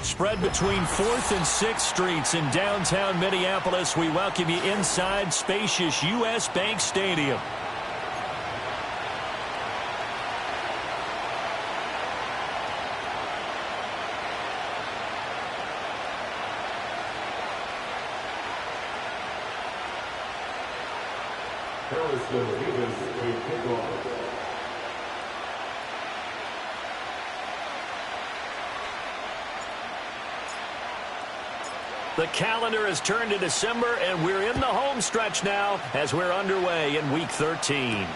Spread between 4th and 6th Streets in downtown Minneapolis. We welcome you inside spacious U.S. Bank Stadium. The calendar has turned to December, and we're in the home stretch now as we're underway in Week 13.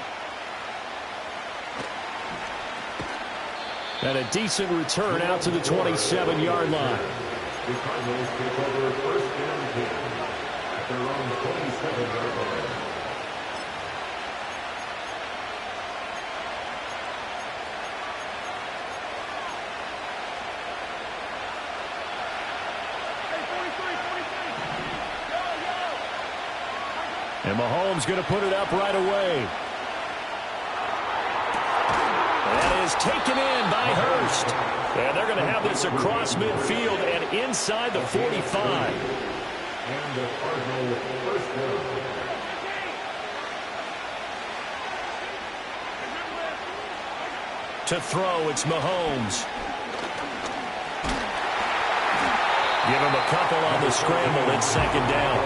And a decent return out to the 27-yard line. The Cardinals take over first and 10 at their own 27-yard line. And Mahomes going to put it up right away. That is taken in by Hurst. And they're going to have this across midfield and inside the 45. And the Cardinals first down. To throw, it's Mahomes. Give him a couple on the scramble. It's second down.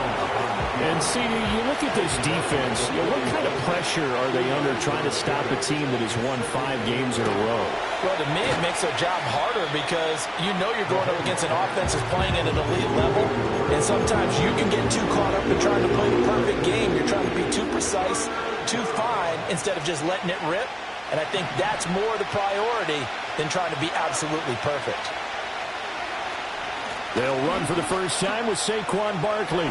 And, CD, you look at this defense, what kind of pressure are they under trying to stop a team that has won 5 games in a row? Well, to me, it makes their job harder because you know you're going up against an offense that's playing at an elite level, and sometimes you can get too caught up in trying to play the perfect game. You're trying to be too precise, too fine, instead of just letting it rip. And I think that's more the priority than trying to be absolutely perfect. They'll run for the first time with Saquon Barkley.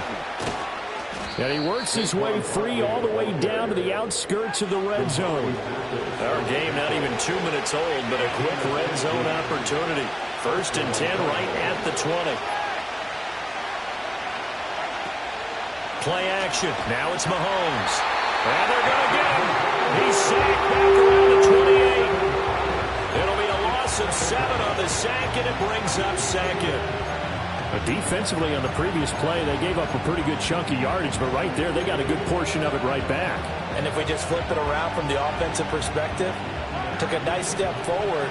And he works his way free all the way down to the outskirts of the red zone. Our game not even 2 minutes old, but a quick red zone opportunity. First and 10 right at the 20. Play action. Now it's Mahomes. And they're going to get him. He's sacked back around the 28. It'll be a loss of 7 on the sack, and it brings up second. Defensively on the previous play, they gave up a pretty good chunk of yardage, but right there, they got a good portion of it right back. And if we just flip it around from the offensive perspective, took a nice step forward,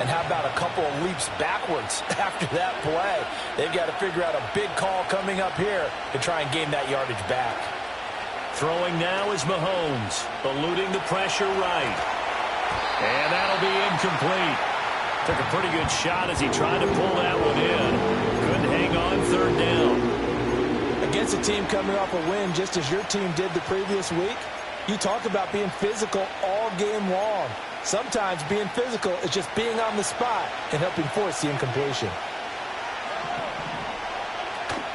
and how about a couple of leaps backwards after that play? They've got to figure out a big call coming up here to try and gain that yardage back. Throwing now is Mahomes, eluding the pressure right. And that'll be incomplete. Took a pretty good shot as he tried to pull that one in. Couldn't hang on third down. Against a team coming off a win just as your team did the previous week, you talk about being physical all game long. Sometimes being physical is just being on the spot and helping force the incompletion.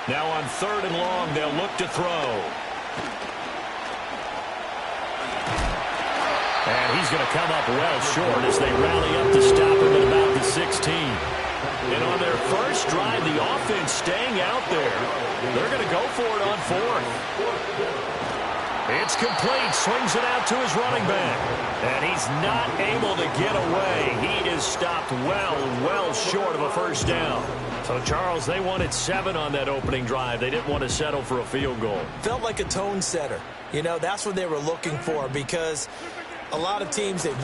Now on third and long, they'll look to throw. And he's going to come up well short as they rally up to stop him at about the 16. And on their first drive, the offense staying out there. They're going to go for it on fourth. It's complete. Swings it out to his running back. And he's not able to get away. He is stopped well short of a first down. So, Charles, they wanted 7 on that opening drive. They didn't want to settle for a field goal. Felt like a tone setter. You know, that's what they were looking for because a lot of teams, they'll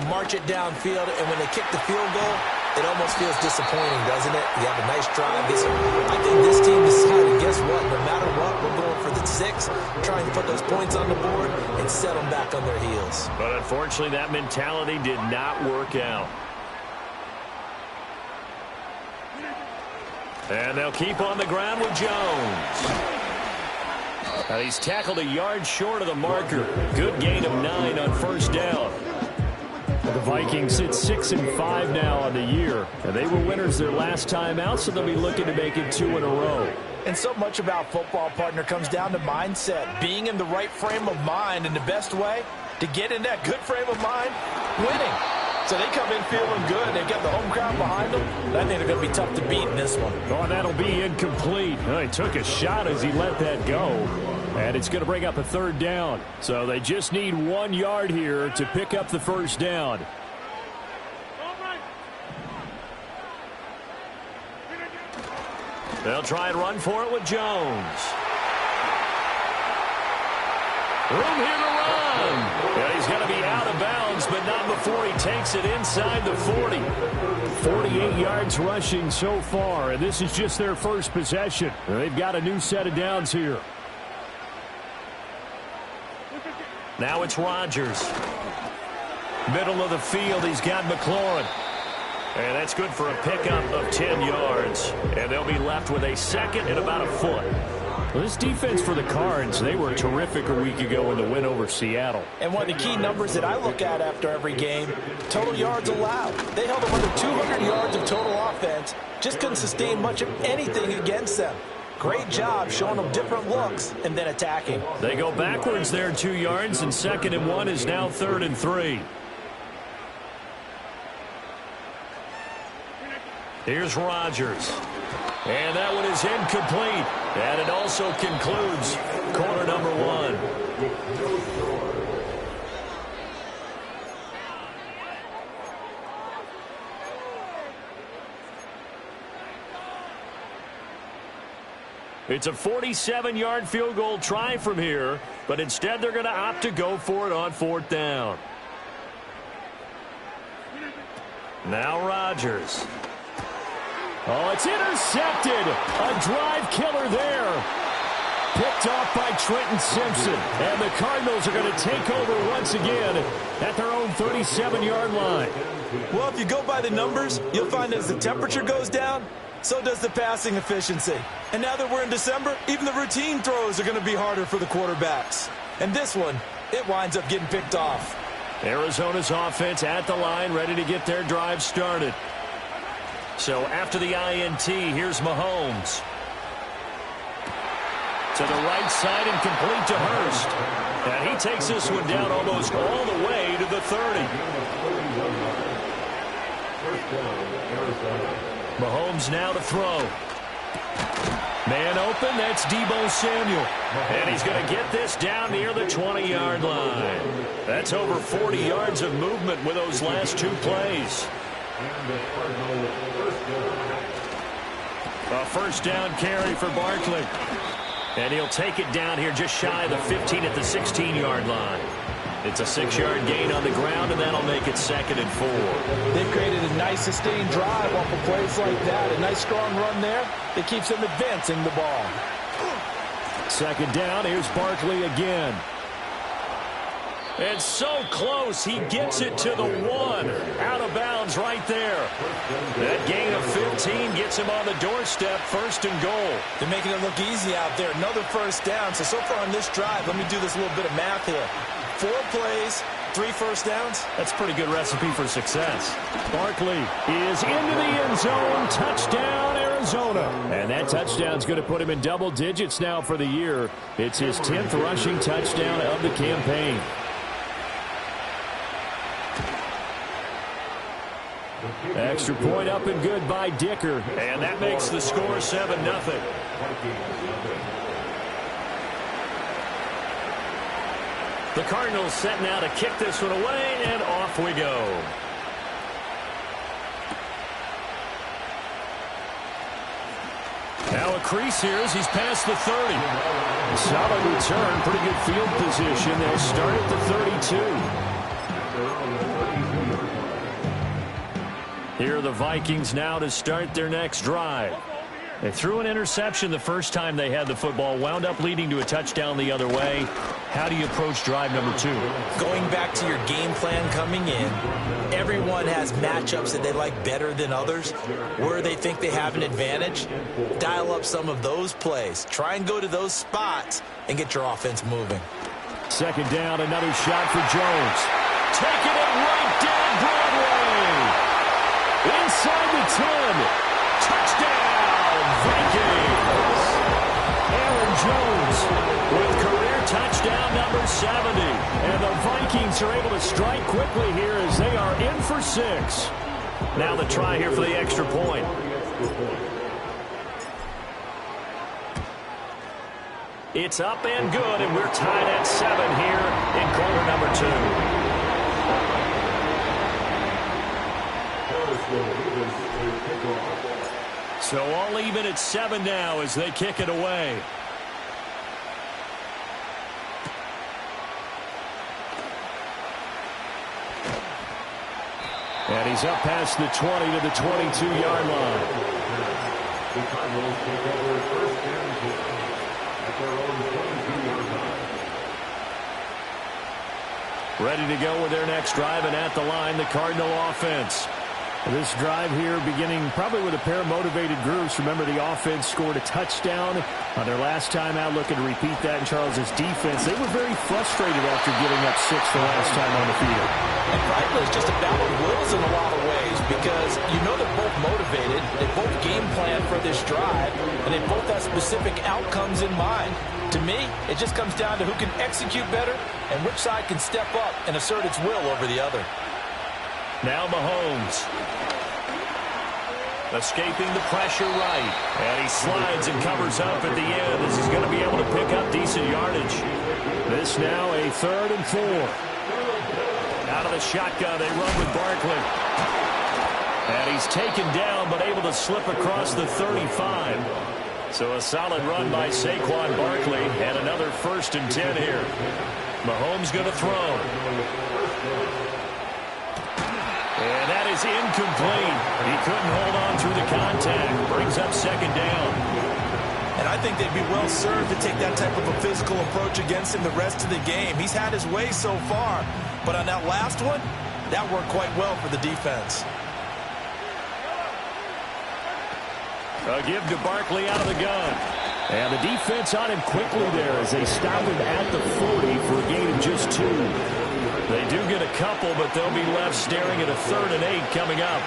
march it downfield, and when they kick the field goal, it almost feels disappointing, doesn't it? You have a nice drive. I think this team decided, guess what? No matter what, we're going for the 6, trying to put those points on the board and set them back on their heels. But unfortunately, that mentality did not work out. And they'll keep on the ground with Jones. Now he's tackled a yard short of the marker. Good gain of 9 on first down. The Vikings sit 6-5 now on the year. And they were winners their last time out, so they'll be looking to make it 2 in a row. And so much about football, partner, comes down to mindset. Being in the right frame of mind, and the best way to get in that good frame of mind, winning. So they come in feeling good. They get the home crowd behind them. I think they're going to be tough to beat in this one. Oh, that'll be incomplete. Oh, he took a shot as he let that go. And it's going to bring up a third down. So they just need 1 yard here to pick up the first down. They'll try and run for it with Jones. Room here to run. And he's going to be out of bounds, but not before he takes it inside the 40. 48 yards rushing so far, and this is just their first possession. They've got a new set of downs here. Now it's Rodgers. Middle of the field, he's got McLaurin. And that's good for a pickup of 10 yards. And they'll be left with a second and about a foot. Well, this defense for the Cards, they were terrific a week ago in the win over Seattle. And one of the key numbers that I look at after every game, total yards allowed. They held them under 200 yards of total offense. Just couldn't sustain much of anything against them. Great job showing them different looks and then attacking. They go backwards there 2 yards, and 2nd and 1 is now 3rd and 3. Here's Rodgers. And that one is incomplete. And it also concludes quarter number 1. It's a 47-yard field goal try from here, but instead they're going to opt to go for it on 4th down. Now Rodgers. Oh, it's intercepted. A drive killer there. Picked off by Trenton Simpson. And the Cardinals are going to take over once again at their own 37-yard line. Well, if you go by the numbers, you'll find as the temperature goes down, so does the passing efficiency. And now that we're in December, even the routine throws are going to be harder for the quarterbacks. And this one, it winds up getting picked off. Arizona's offense at the line, ready to get their drive started. So after the INT, here's Mahomes. To the right side and complete to Hurst. And he takes this one down almost all the way to the 30. Mahomes now to throw. Man open, that's Deebo Samuel. And he's going to get this down near the 20-yard line. That's over 40 yards of movement with those last 2 plays. A first down carry for Barkley. And he'll take it down here just shy of the 15 at the 16-yard line. It's a 6-yard gain on the ground, and that'll make it 2nd and 4. They've created a nice sustained drive off of plays like that. A nice strong run there. It keeps them advancing the ball. 2nd down, here's Barkley again. And so close, he gets it to the 1. Out of bounds right there. That gain of 15 gets him on the doorstep, 1st and goal. They're making it look easy out there. Another first down. So far on this drive, let me do this little bit of math here. 4 plays, 3 first downs. That's a pretty good recipe for success. Barkley is into the end zone. Touchdown, Arizona. And that touchdown's going to put him in double digits now for the year. It's his 10th rushing touchdown of the campaign. Extra point up and good by Dicker. And that makes the score 7-0. The Cardinals set now to kick this one away, and off we go. Now a crease here as he's past the 30. Solid return, pretty good field position. They'll start at the 32. Here are the Vikings now to start their next drive. They threw an interception the first time they had the football, wound up leading to a touchdown the other way. How do you approach drive number 2? Going back to your game plan coming in, everyone has matchups that they like better than others. Where they think they have an advantage, dial up some of those plays. Try and go to those spots and get your offense moving. 2nd down, another shot for Jones. Taking it right down Broadway. Inside the 10. Touchdown, Vikings. Aaron Jones with career touchdown number 70. And the Vikings are able to strike quickly here as they are in for 6. Now the try here for the extra point. It's up and good, and we're tied at 7 here in quarter number 2. So all even at 7 now as they kick it away. And he's up past the 20 to the 22-yard line. The Cardinals take over first and 10 at their own 22-yard line. Ready to go with their next drive, and at the line, the Cardinal offense. This drive here beginning probably with a pair of motivated groups. Remember, the offense scored a touchdown on their last time out, looking to repeat that in Charles's defense. They were very frustrated after giving up 6 the last time on the field. And frankly, it's just a battle of wills in a lot of ways because you know they're both motivated, they both game plan for this drive, and they both have specific outcomes in mind. To me, it just comes down to who can execute better and which side can step up and assert its will over the other. Now Mahomes. Escaping the pressure right. And he slides and covers up at the end as he's going to be able to pick up decent yardage. This now a 3rd and 4. Out of the shotgun, they run with Barkley. And he's taken down but able to slip across the 35. So a solid run by Saquon Barkley and another 1st and 10 here. Mahomes going to throw. And that is incomplete. He couldn't hold on through the contact. Brings up 2nd down. And I think they'd be well served to take that type of a physical approach against him the rest of the game. He's had his way so far. But on that last one, that worked quite well for the defense. A give to Barkley out of the gun. And the defense on him quickly there as they stop him at the 40 for a gain of just 2. They do get a couple, but they'll be left staring at a 3rd and 8 coming up.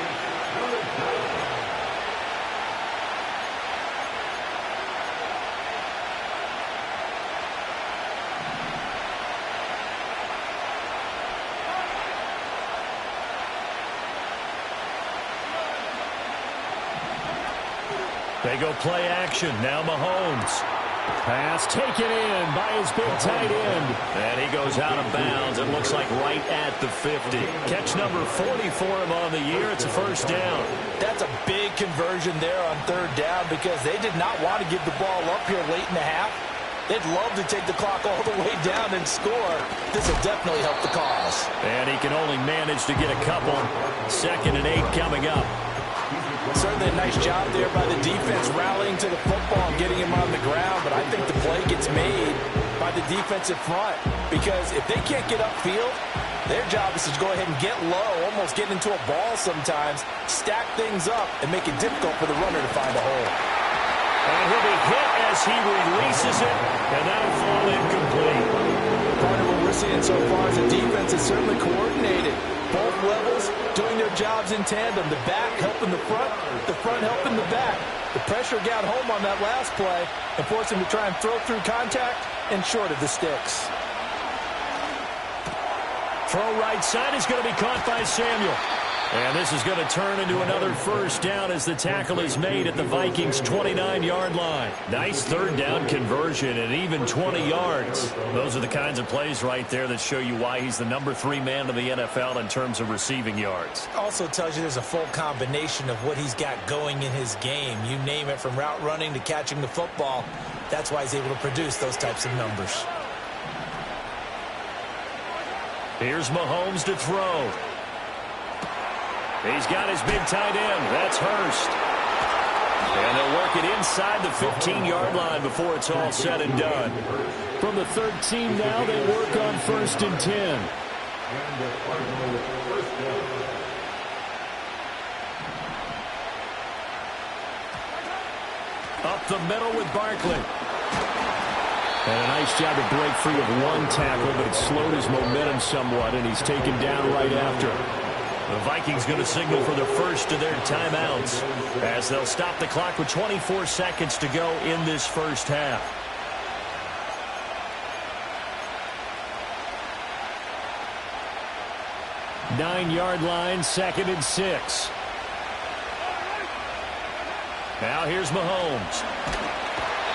They go play action. Now Mahomes. Pass taken in by his big tight end. And he goes out of bounds. It looks like right at the 50. Catch number 40 for him on the year. It's a 1st down. That's a big conversion there on 3rd down because they did not want to give the ball up here late in the half. They'd love to take the clock all the way down and score. This will definitely help the cause. And he can only manage to get a couple. 2nd and 8 coming up. Certainly a nice job there by the defense rallying to the football and getting him on the ground, but I think the play gets made by the defensive front because if they can't get upfield, their job is to go ahead and get low, almost get into a ball sometimes, stack things up, and make it difficult for the runner to find a hole. And he'll be hit as he releases it, and that'll fall incomplete. Part of what we're seeing so far is the defense is certainly coordinated. Both levels doing their jobs in tandem. The back helping the front helping the back. The pressure got home on that last play and forced him to try and throw through contact and short of the sticks. Throw right side is going to be caught by Samuel. And this is going to turn into another 1st down as the tackle is made at the Vikings' 29-yard line. Nice 3rd down conversion and even 20 yards. Those are the kinds of plays right there that show you why he's the number 3 man in the NFL in terms of receiving yards. Also tells you there's a full combination of what he's got going in his game. You name it, from route running to catching the football. That's why he's able to produce those types of numbers. Here's Mahomes to throw. He's got his big tight end. That's Hurst. And they'll work it inside the 15-yard line before it's all said and done. From the 13 now, they work on 1st and 10. Up the middle with Barkley. And a nice job to break free of one tackle, but it slowed his momentum somewhat, and he's taken down right after. The Vikings going to signal for the first of their timeouts as they'll stop the clock with 24 seconds to go in this first half. Nine-yard line, 2nd and 6. Now here's Mahomes.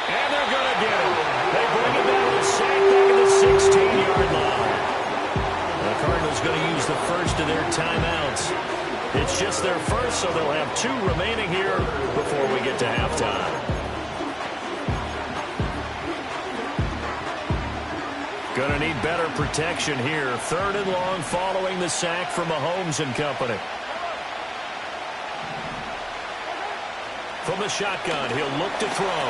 And they're going to get him. They bring him down with a sack back at the 16-yard line. The Cardinals going to use the first of their timeouts. It's just their first, so they'll have 2 remaining here before we get to halftime. Going to need better protection here. 3rd and long following the sack from Mahomes and company. From the shotgun, he'll look to throw.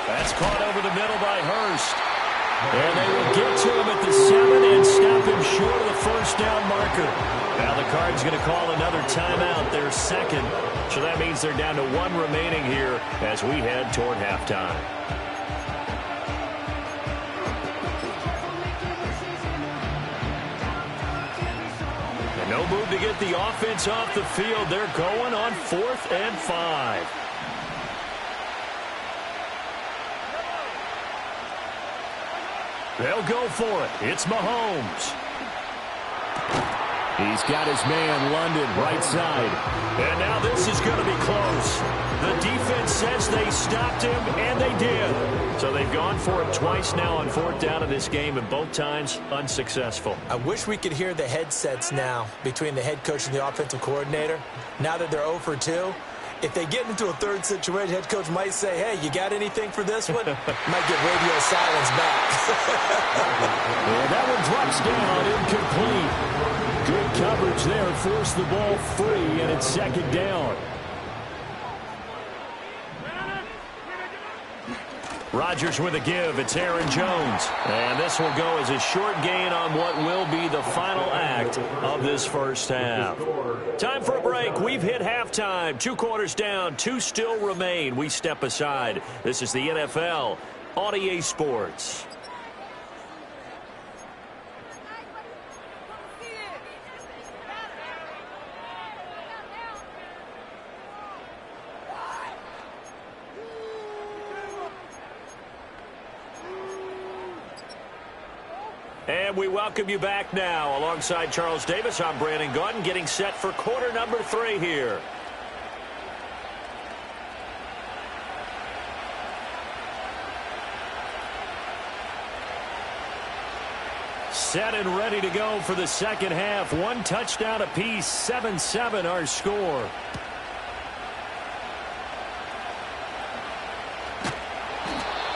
That's caught over the middle by Hurst. And they will get to him at the 7 and stop him short of the first down marker. Now the Cards going to call another timeout, their 2nd. So that means they're down to 1 remaining here as we head toward halftime. And no move to get the offense off the field. They're going on 4th and 5. They'll go for it. It's Mahomes. He's got his man, London, right side. And now this is going to be close. The defense says they stopped him, and they did. So they've gone for it twice now on 4th down in this game, and both times unsuccessful. I wish we could hear the headsets now between the head coach and the offensive coordinator. Now that they're 0 for 2. If they get into a 3rd situation, head coach might say, hey, you got anything for this one? Might get radio silence back. And that one drops down, incomplete. Good coverage there, forced the ball free, and it's 2nd down. Rodgers with a give. It's Aaron Jones. And this will go as a short gain on what will be the final act of this first half. Time for a break. We've hit halftime. 2 quarters down. 2 still remain. We step aside. This is the NFL on EA Sports. And we welcome you back now. Alongside Charles Davis, I'm Brandon Gaudin, getting set for quarter number 3 here. Set and ready to go for the second half. 1 touchdown apiece, 7-7 our score.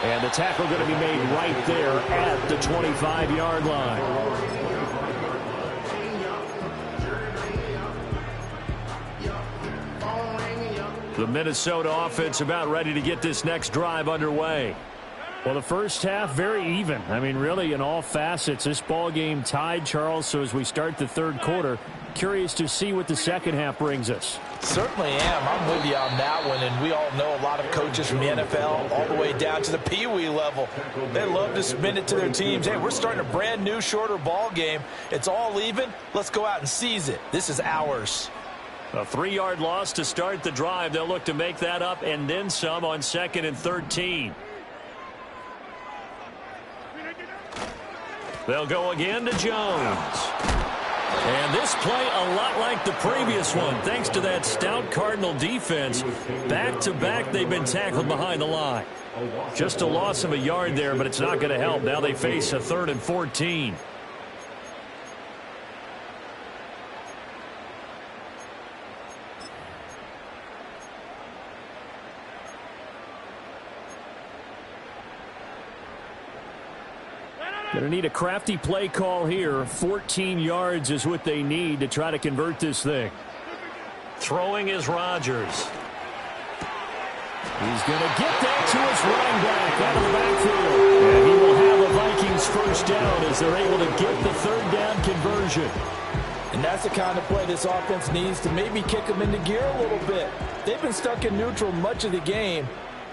And the tackle going to be made right there at the 25-yard line. The Minnesota offense about ready to get this next drive underway. Well, the first half, very even. I mean, really, in all facets, this ball game tied, Charles. So as we start the 3rd quarter, curious to see what the second half brings us. Certainly am. I'm with you on that one, and we all know a lot of coaches from the NFL all the way down to the Pee-wee level. They love to spin it to their teams. Hey, we're starting a brand new, shorter ball game. It's all even. Let's go out and seize it. This is ours. A 3-yard loss to start the drive. They'll look to make that up and then some on 2nd and 13. They'll go again to Jones. And this play a lot like the previous one, thanks to that stout Cardinal defense. Back-to-back, they've been tackled behind the line. Just a loss of a yard there, but it's not going to help. Now they face a 3rd and 14. Going to need a crafty play call here. 14 yards is what they need to try to convert this thing. Throwing is Rodgers. He's going to get that to his running back out of the backfield. And he will have the Vikings first down as they're able to get the 3rd down conversion. And that's the kind of play this offense needs to maybe kick them into gear a little bit. They've been stuck in neutral much of the game.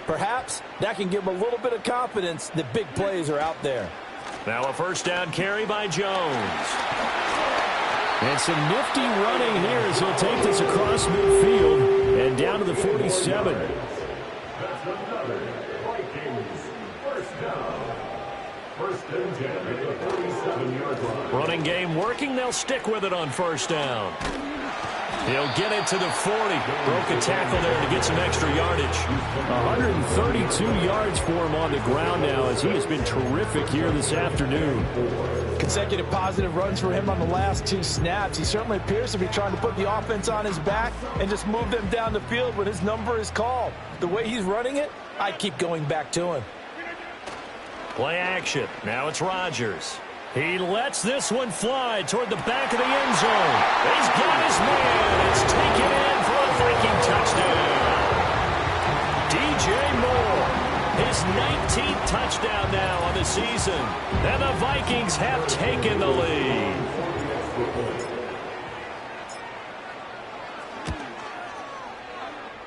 Perhaps that can give them a little bit of confidence that big plays are out there. Now a first down carry by Jones. And some nifty running here as he'll take this across midfield and down to the 47. That's another Vikings first down. 1st and 10 at the 47-yard line. Running game working. They'll stick with it on first down. He'll get it to the 40. Broke a tackle there to get some extra yardage. 132 yards for him on the ground now as he has been terrific here this afternoon. Consecutive positive runs for him on the last 2 snaps. He certainly appears to be trying to put the offense on his back and just move them down the field when his number is called. The way he's running it, I keep going back to him. Play action. Now it's Rodgers. He lets this one fly toward the back of the end zone. He's got his man. It's taken in for a Viking touchdown. DJ Moore, his 19th touchdown now on the season. And the Vikings have taken the lead.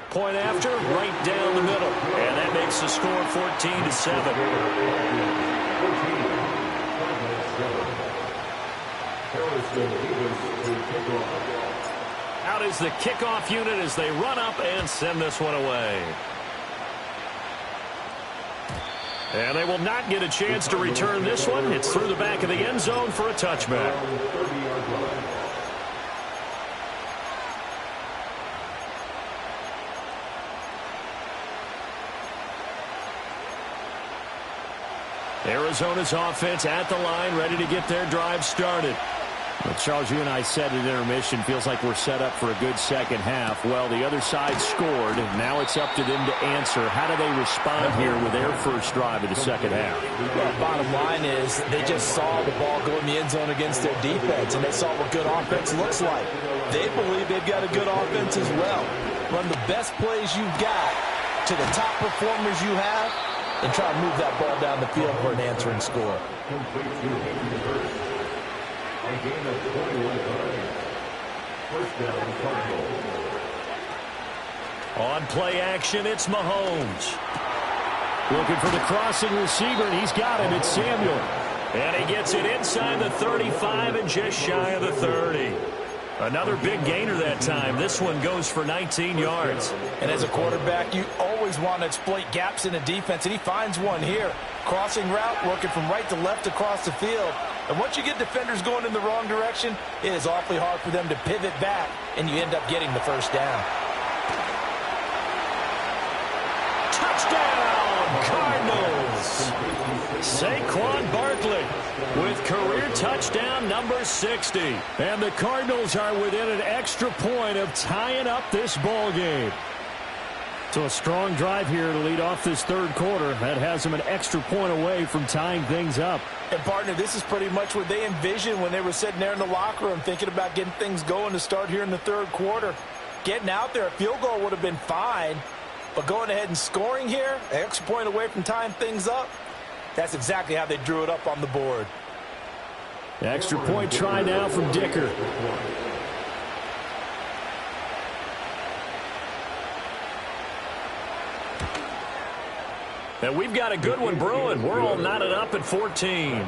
Point after, right down the middle. And that makes the score 14-7. Out is the kickoff unit as they run up and send this one away. And they will not get a chance to return this one. It's through the back of the end zone for a touchback. Arizona's offense at the line, ready to get their drive started. Well, Charles, you and I said at intermission, feels like we're set up for a good second half. Well, the other side scored, and now it's up to them to answer. How do they respond here with their first drive of the second half? Well, bottom line is they just saw the ball go in the end zone against their defense, and they saw what good offense looks like. They believe they've got a good offense as well. Run the best plays you've got to the top performers you have, and try to move that ball down the field for an answering score. A gain of 21 yards. First down, Cardinals. On play action, it's Mahomes. Looking for the crossing receiver, and he's got him. It's Samuel. And he gets it inside the 35 and just shy of the 30. Another big gainer that time. This one goes for 19 yards. And as a quarterback, you always want to exploit gaps in a defense, and he finds one here. Crossing route, working from right to left across the field. And once you get defenders going in the wrong direction, it is awfully hard for them to pivot back, and you end up getting the first down. Touchdown, Cardinals! Saquon Barkley with career touchdown number 60. And the Cardinals are within an extra point of tying up this ball game. So a strong drive here to lead off this third quarter. That has them an extra point away from tying things up. And, partner, this is pretty much what they envisioned when they were sitting there in the locker room thinking about getting things going to start here in the third quarter. Getting out there, a field goal would have been fine. But going ahead and scoring here, an extra point away from tying things up, that's exactly how they drew it up on the board. Extra point try now from Dicker. And we've got a good one brewing. We're all knotted up at 14.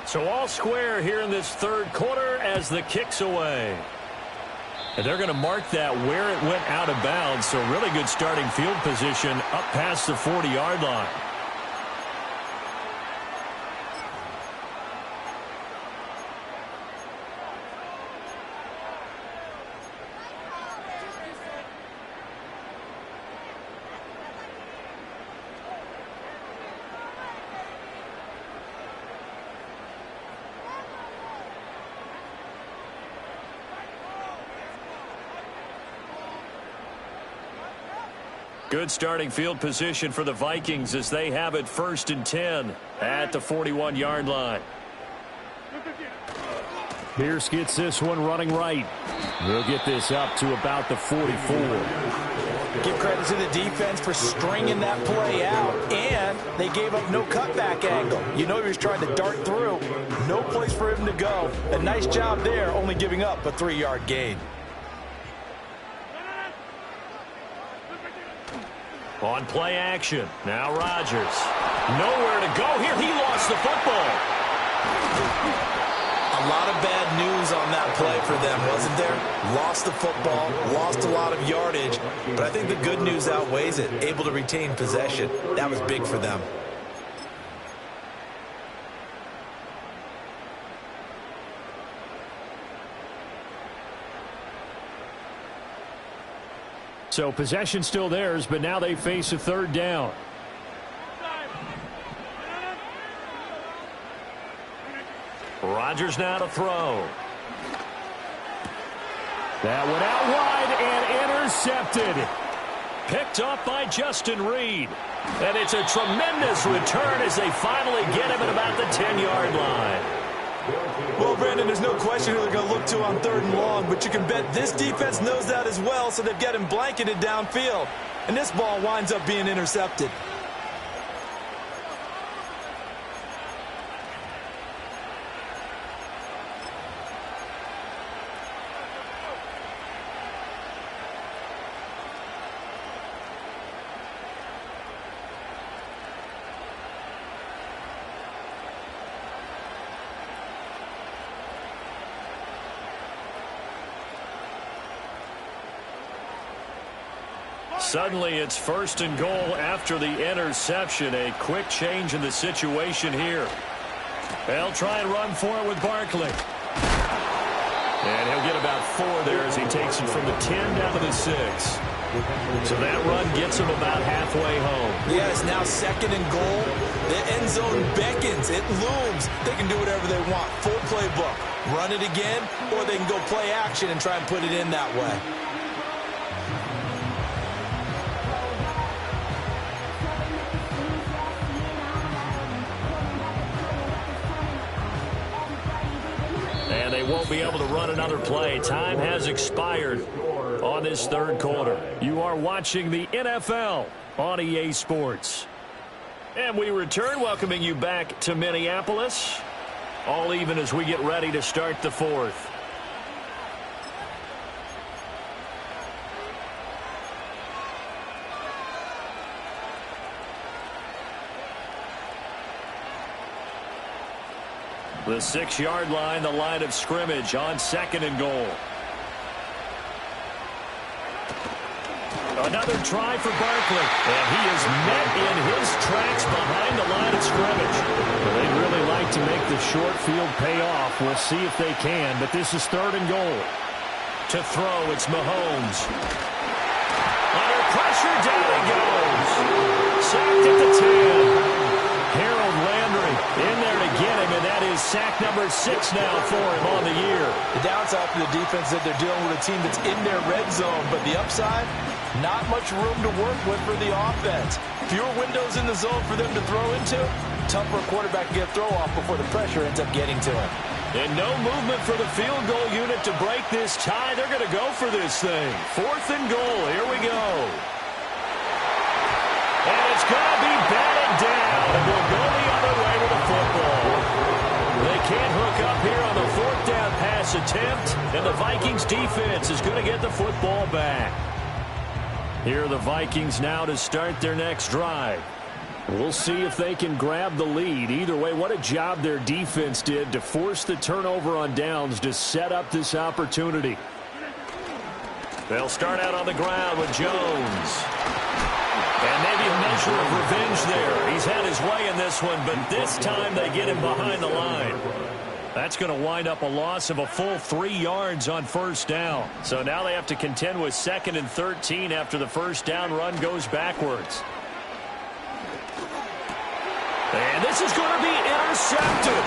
So all square here in this third quarter as the kick's away. And they're going to mark that where it went out of bounds. So really good starting field position up past the 40-yard line. Good starting field position for the Vikings as they have it 1st and 10 at the 41-yard line. Pierce gets this one running right. We'll get this up to about the 44. Give credit to the defense for stringing that play out, and they gave up no cutback angle. You know he was trying to dart through. No place for him to go. A nice job there, only giving up a 3-yard gain. On play action. Now Rodgers. Nowhere to go here. He lost the football. A lot of bad news on that play for them, wasn't there? Lost the football, lost a lot of yardage, but I think the good news outweighs it. Able to retain possession. That was big for them. So possession still theirs, but now they face a third down. Rodgers now to throw. That went out wide and intercepted. Picked up by Justin Reed. And it's a tremendous return as they finally get him at about the 10-yard line. Well, Brandon, there's no question who they're going to look to on 3rd and long, but you can bet this defense knows that as well, so they've got him blanketed downfield. And this ball winds up being intercepted. Suddenly it's 1st and goal after the interception. A quick change in the situation here. They'll try and run for it with Barkley. And he'll get about 4 there as he takes it from the 10 down to the 6. So that run gets him about halfway home. Yeah, it's now 2nd and goal. The end zone beckons. It looms. They can do whatever they want. Full playbook. Run it again, or they can go play action and try and put it in that way. And they won't be able to run another play. Time has expired on this 3rd quarter. You are watching the NFL on EA Sports. And we return, welcoming you back to Minneapolis. All even as we get ready to start the 4th. The 6-yard line, the line of scrimmage on 2nd and goal. Another try for Barkley. And he is met in his tracks behind the line of scrimmage. Well, they'd really like to make the short field pay off. We'll see if they can, but this is 3rd and goal. To throw, it's Mahomes. Under pressure, down he goes. Sacked at the 10. Harold Landry in there to get him, and that is sack number 6 now for him on the year. The downside for the defense is that they're dealing with a team that's in their red zone, but the upside, not much room to work with for the offense. Fewer windows in the zone for them to throw into. Tough for a quarterback to get throw off before the pressure ends up getting to him. And no movement for the field goal unit to break this tie. They're going to go for this thing. 4th and goal. Here we go. And it's going to be batted down, and we'll go the other way with the football. They can't hook up here on the 4th down pass attempt, and the Vikings defense is going to get the football back. Here are the Vikings now to start their next drive. We'll see if they can grab the lead. Either way, what a job their defense did to force the turnover on downs to set up this opportunity. They'll start out on the ground with Jones. And maybe a measure of revenge there. He's had his way in this one, but this time they get him behind the line. That's going to wind up a loss of a full 3 yards on 1st down. So now they have to contend with 2nd and 13 after the 1st down run goes backwards. And this is going to be intercepted.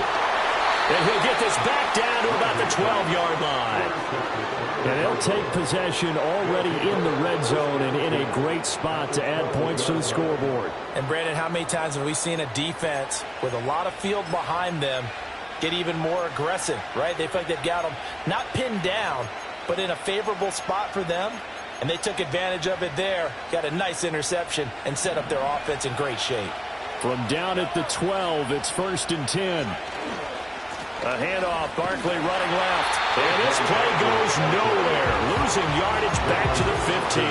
And he'll get this back down to about the 12-yard line. And they'll take possession already in the red zone and in a great spot to add points to the scoreboard. And, Brandon, how many times have we seen a defense with a lot of field behind them get even more aggressive, right? They feel like they've got them not pinned down, but in a favorable spot for them, and they took advantage of it there, got a nice interception, and set up their offense in great shape. From down at the 12, it's 1st and 10. A handoff, Barkley running left. And this play goes nowhere. Losing yardage back to the 15.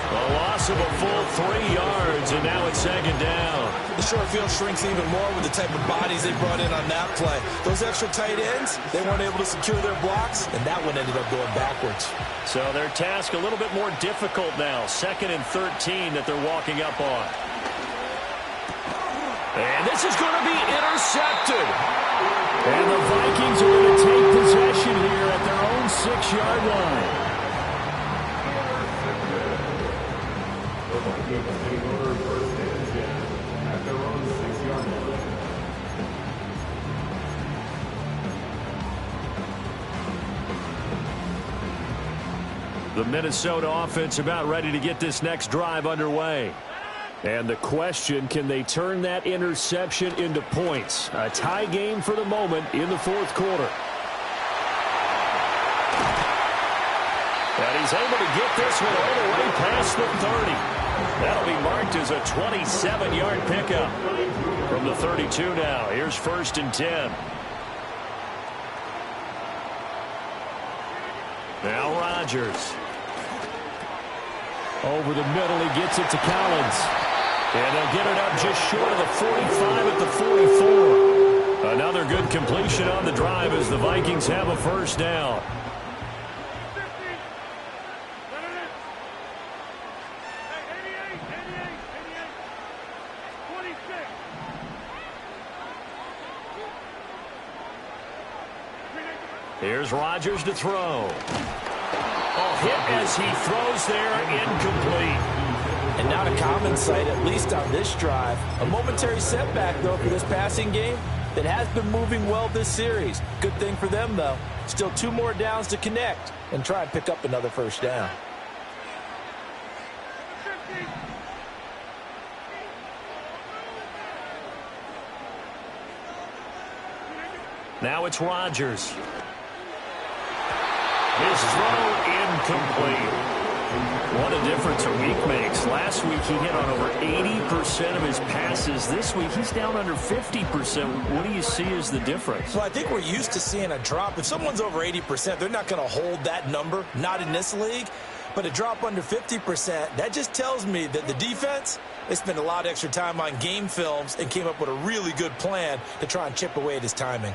A loss of a full 3 yards, and now it's 2nd down. The short field shrinks even more with the type of bodies they brought in on that play. Those extra tight ends, they weren't able to secure their blocks, and that one ended up going backwards. So their task a little bit more difficult now. 2nd and 13 that they're walking up on. And this is going to be intercepted. And the Vikings are going to take possession here at their own 6-yard line. The Vikings take over 1st and 10 at their own 6-yard line. The Minnesota offense about ready to get this next drive underway. And the question, can they turn that interception into points? A tie game for the moment in the 4th quarter. And he's able to get this one all the way past the 30. That'll be marked as a 27-yard pickup. From the 32 now, here's 1st and 10. Now Rodgers. Over the middle, he gets it to Collins. And they'll get it up just short of the 45 at the 44. Another good completion on the drive as the Vikings have a 1st down. Here's Rodgers to throw. Oh, hit as he throws there, incomplete. And not a common sight, at least on this drive. A momentary setback, though, for this passing game that has been moving well this series. Good thing for them, though. Still 2 more downs to connect and try and pick up another 1st down. Now it's Rodgers. His throw incomplete. What a difference a week makes. Last week he hit on over 80% of his passes. This week he's down under 50%. What do you see as the difference? Well, I think we're used to seeing a drop. If someone's over 80%, they're not going to hold that number, not in this league. But a drop under 50%, that just tells me that the defense, they spent a lot of extra time on game films and came up with a really good plan to try and chip away at his timing.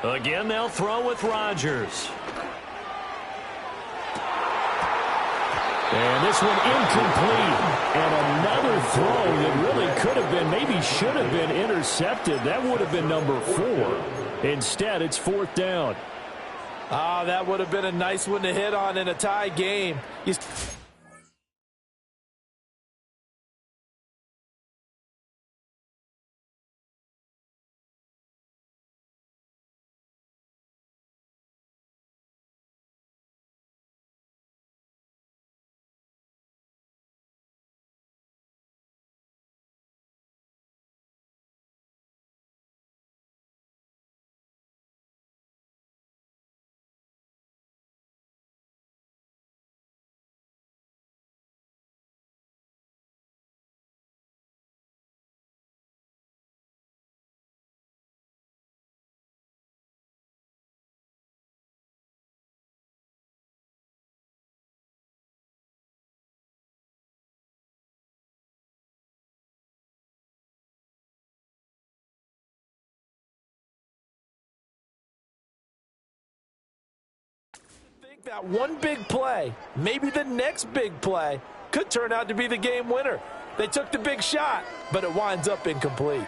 Again, they'll throw with Rodgers. And this one incomplete. And another throw that really could have been, maybe should have been intercepted. That would have been number 4. Instead, it's 4th down. Ah, that would have been a nice one to hit on in a tie game. That one big play, maybe the next big play, could turn out to be the game winner. They took the big shot, but it winds up incomplete.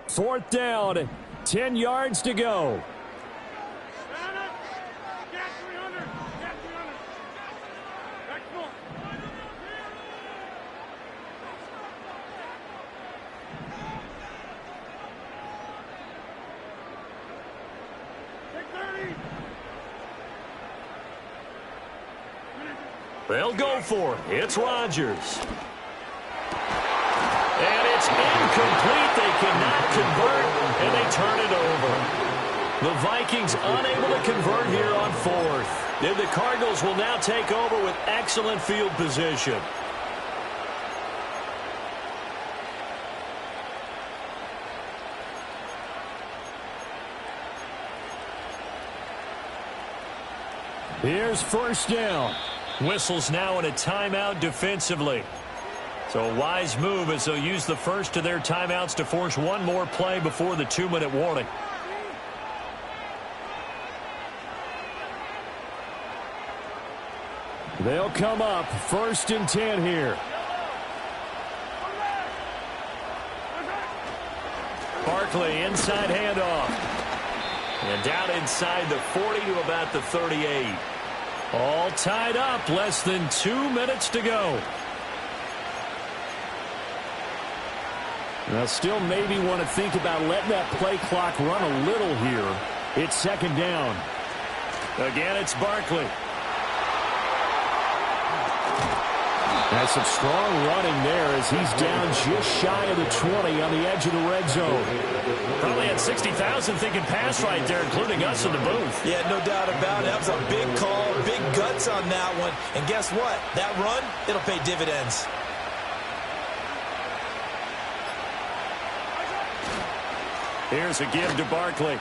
4th down, 10 yards to go. They'll go for it. It's Rodgers. And it's incomplete. They cannot convert, and they turn it over. The Vikings unable to convert here on fourth. And the Cardinals will now take over with excellent field position. Here's first down. Whistles now in a timeout defensively. So a wise move as they'll use the first of their timeouts to force one more play before the 2-minute warning. They'll come up 1st and 10 here. Barkley inside handoff. And down inside the 40 to about the 38. All tied up, less than 2 minutes to go. Now still maybe want to think about letting that play clock run a little here. It's 2nd down. Again, it's Barkley. That's some strong running there as he's down just shy of the 20 on the edge of the red zone. Probably had 60,000 thinking pass right there, including us in the booth. Yeah, no doubt about it. That was a big call, big guts on that one. And guess what? That run, it'll pay dividends. Here's a give to Barkley.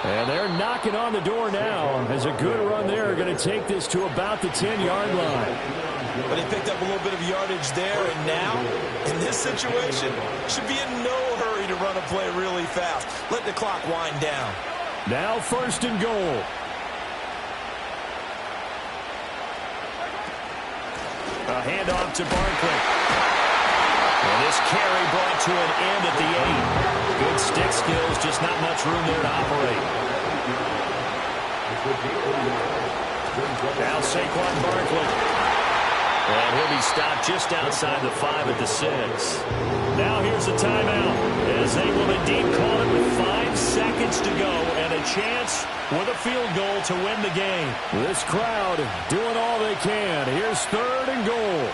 And they're knocking on the door now as a good run there going to take this to about the 10-yard line. But he picked up a little bit of yardage there, and now, in this situation, should be in no hurry to run a play really fast. Let the clock wind down. Now 1st and goal. A handoff to Barkley. And this carry brought to an end at the 8. Good stick skills, just not much room there to operate. Now Saquon Barkley. And he'll be stopped just outside the 5 at the 6. Now here's a timeout as they will indeed call it with 5 seconds to go and a chance with a field goal to win the game. This crowd doing all they can. Here's 3rd and goal.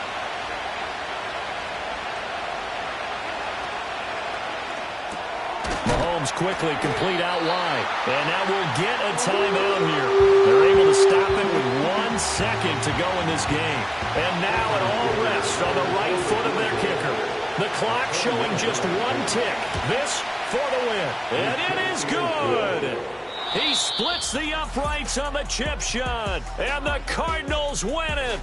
Mahomes quickly complete out wide. And now we'll get a timeout here. They're able to stop it with 1 second to go in this game. And now it all rests on the right foot of their kicker. The clock showing just 1 tick. This for the win. And it is good. He splits the uprights on the chip shot. And the Cardinals win it.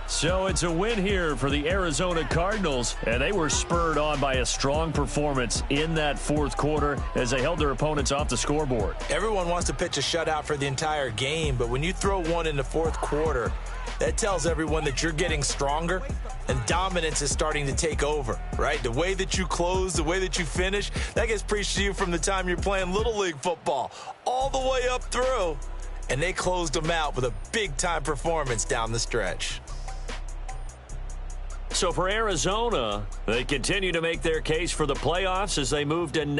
So it's a win here for the Arizona Cardinals, and they were spurred on by a strong performance in that 4th quarter as they held their opponents off the scoreboard. Everyone wants to pitch a shutout for the entire game, but when you throw one in the 4th quarter, that tells everyone that you're getting stronger and dominance is starting to take over, right? The way that you close, the way that you finish, that gets preached to you from the time you're playing Little League football all the way up through, and they closed them out with a big-time performance down the stretch. So for Arizona, they continue to make their case for the playoffs as they move to 9